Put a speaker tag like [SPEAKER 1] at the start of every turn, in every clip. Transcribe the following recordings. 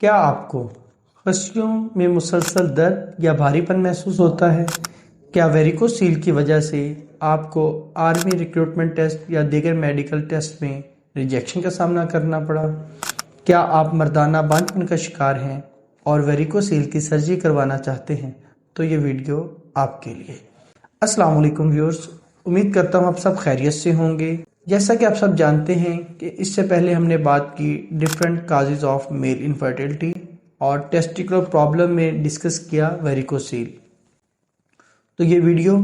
[SPEAKER 1] کیا آپ کو خصیوں میں مسلسل درد یا بھاری پن محسوس ہوتا ہے؟ کیا ویریکوسیل کی وجہ سے آپ کو آرمی ریکروٹمنٹ ٹیسٹ یا دیگر میڈیکل ٹیسٹ میں ریجیکشن کا سامنا کرنا پڑا؟ کیا آپ مردانہ بانجھ پن کا شکار ہیں اور ویریکوسیل کی سرجری کروانا چاہتے ہیں؟ تو یہ ویڈیو آپ کے لیے۔ السلام علیکم ویورز، امید کرتا ہوں آپ سب خیریت سے ہوں گے۔ جیسا کہ آپ سب جانتے ہیں کہ اس سے پہلے ہم نے بات کی different causes of male infertility اور ٹیسٹیکولر پرابلم میں ڈسکس کیا ویریکوسیل۔ تو یہ ویڈیو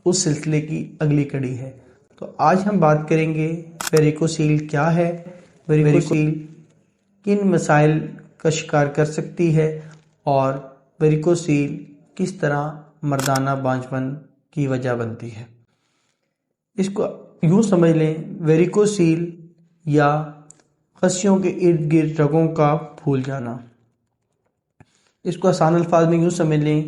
[SPEAKER 1] اس سلسلے کی اگلی کڑی ہے۔ تو آج ہم بات کریں گے ویریکوسیل کیا ہے، ویریکوسیل کن مسائل کا شکار کر سکتی ہے اور ویریکوسیل کس طرح مردانہ بانجھ پن کی وجہ بنتی ہے۔ اس کو یوں سمجھ لیں، ویریکوسیل یا خصیوں کے ارد گرد رگوں کا پھول جانا۔ اس کو آسان الفاظ میں یوں سمجھ لیں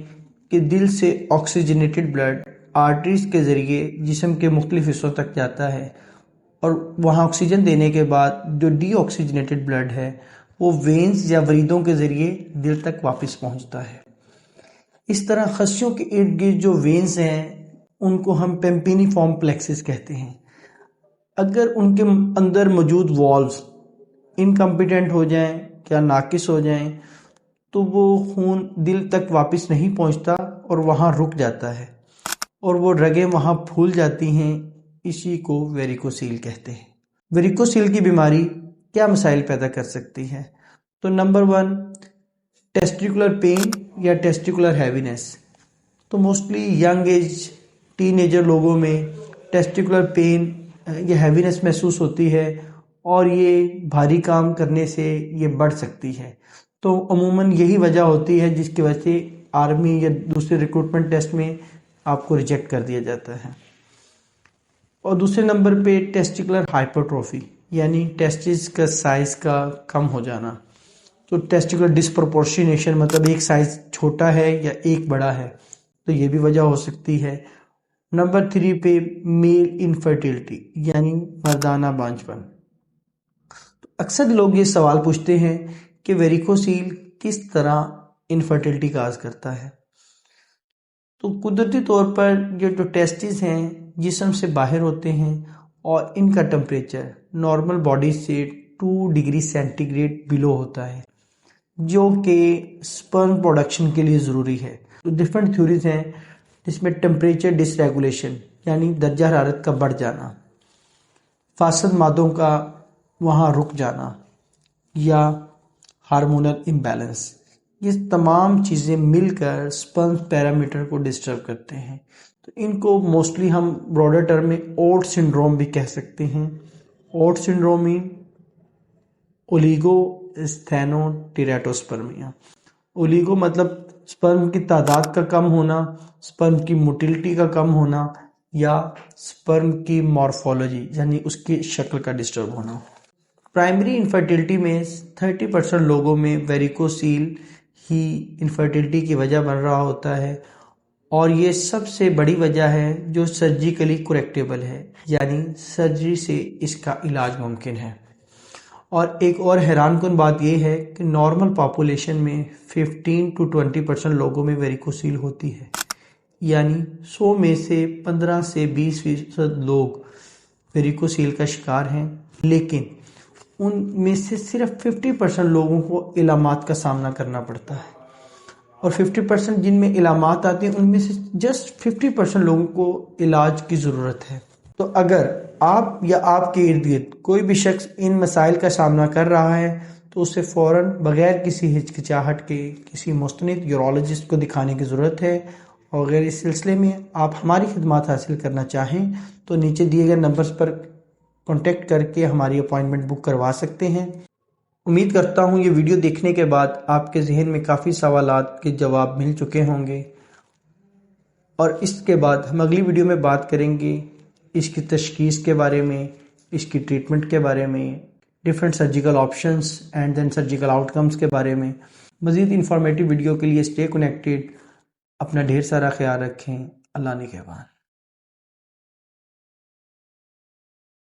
[SPEAKER 1] کہ دل سے آکسیجنیٹڈ بلڈ آرٹریز کے ذریعے جسم کے مختلف حصوں تک جاتا ہے اور وہاں آکسیجن دینے کے بعد جو ڈی آکسیجنیٹڈ بلڈ ہے وہ وینز یا وریدوں کے ذریعے دل تک واپس پہنچتا ہے۔ اس طرح خصیوں کے ارد گرد جو وینز ہیں ان کو ہم پیمپینی فارم پلیکسس کہتے ہیں۔ اگر ان کے اندر موجود والوز انکمپیٹنٹ ہو جائیں یا ناقص ہو جائیں تو وہ خون دل تک واپس نہیں پہنچتا اور وہاں رک جاتا ہے اور وہ رگیں وہاں پھول جاتی ہیں۔ اسی کو ویریکوسیل کہتے ہیں۔ ویریکوسیل کی بیماری کیا مسائل پیدا کر سکتی ہے؟ تو نمبر 1، ٹیسٹیکولر پین یا ٹیسٹیکولر ہیوینس۔ تو mostly young age teenager لوگوں میں ٹیسٹیکولر پین یا ہیوینس محسوس ہوتی ہے اور یہ بھاری کام کرنے سے یہ بڑھ سکتی ہے۔ تو عموماً یہی وجہ ہوتی ہے جس کی وجہ سے آرمی یا دوسرے ریکروٹمنٹ ٹیسٹ میں آپ کو ریجیکٹ کر دیا جاتا ہے۔ اور دوسرے نمبر پہ ٹیسٹیکولر ہائپرٹروفی، یعنی ٹیسٹس کا سائز کا کم ہو جانا۔ تو ٹیسٹیکولر ڈسپروپورشنیشن مطلب ایک سائز چھوٹا ہے یا ایک بڑا ہے، تو یہ بھی وجہ ہو سکتی ہے۔ نمبر 3 پہ میل انفرٹیلٹی، یعنی مردانہ بانجھ پن۔ اکثر لوگ یہ سوال پوچھتے ہیں کہ ویریکوسیل کس طرح انفرٹیلٹی کاز کرتا ہے۔ تو قدرتی طور پر یہ جو ٹیسٹس ہیں جسم سے باہر ہوتے ہیں اور ان کا ٹمپریچر نارمل باڈی سے 2 ڈگری سینٹی گریڈ بلو ہوتا ہے، جو کہ سپرم پروڈکشن کے لیے ضروری ہے۔ تو ڈفرینٹ تھیوریز ہیں جس میں ٹمپریچر ڈس ریگولیشن، یعنی درجہ حرارت کا بڑھ جانا، فاسد مادوں کا وہاں رک جانا، یا ہارمونل امبیلنس، یہ تمام چیزیں مل کر سپرم پیرامیٹر کو ڈسٹرب کرتے ہیں۔ تو ان کو موسٹلی ہم براڈر ٹرم میں اوٹ سنڈروم بھی کہہ سکتے ہیں۔ اوٹ سنڈروم میں اولیگو استھینو ٹیراتوسپرمیا۔ اولیگو مطلب سپرم کی تعداد کا کم ہونا، سپرم کی موٹیلٹی کا کم ہونا، یا سپرم کی مارفولوجی یعنی اس کی شکل کا ڈسٹرب ہونا۔ پرائمری انفرٹیلٹی میں 30% لوگوں میں ویریکوسیل ہی انفرٹیلٹی کی وجہ بن رہا ہوتا ہے، اور یہ سب سے بڑی وجہ ہے جو سرجیکلی کریکٹیبل ہے، یعنی سرجری سے اس کا علاج ممکن ہے۔ اور ایک اور حیران کن بات یہ ہے کہ نارمل پاپولیشن میں 15 to 20% لوگوں میں ویریکوسیل ہوتی ہے، یعنی 100 میں سے 15 سے 20% لوگ ویریکوسیل کا شکار ہیں، لیکن ان میں سے صرف 50% لوگوں کو علامات کا سامنا کرنا پڑتا ہے، اور 50% جن میں علامات آتے ہیں ان میں سے جسٹ 50% لوگوں کو علاج کی ضرورت ہے۔ تو اگر آپ یا آپ کے ارد گرد کوئی بھی شخص ان مسائل کا سامنا کر رہا ہے تو اسے فوراً بغیر کسی ہچکچاہٹ کے کسی مستند یورولوجسٹ کو دکھانے کی ضرورت ہے۔ اور اگر اس سلسلے میں آپ ہماری خدمات حاصل کرنا چاہیں تو نیچے دیے گئے نمبرز پر کانٹیکٹ کر کے ہماری اپائنٹمنٹ بک کروا سکتے ہیں۔ امید کرتا ہوں یہ ویڈیو دیکھنے کے بعد آپ کے ذہن میں کافی سوالات کے جواب مل چکے ہوں گے، اور اس کے بعد ہم اگلی ویڈیو میں بات کریں گے اس کی تشخیص کے بارے میں، اس کی ٹریٹمنٹ کے بارے میں، different surgical options and then surgical outcomes کے بارے میں۔ مزید انفارمیٹیو ویڈیو کے لیے اسٹے کنیکٹڈ، اپنا ڈھیر سارا خیال رکھیں۔ اللہ نگہبان۔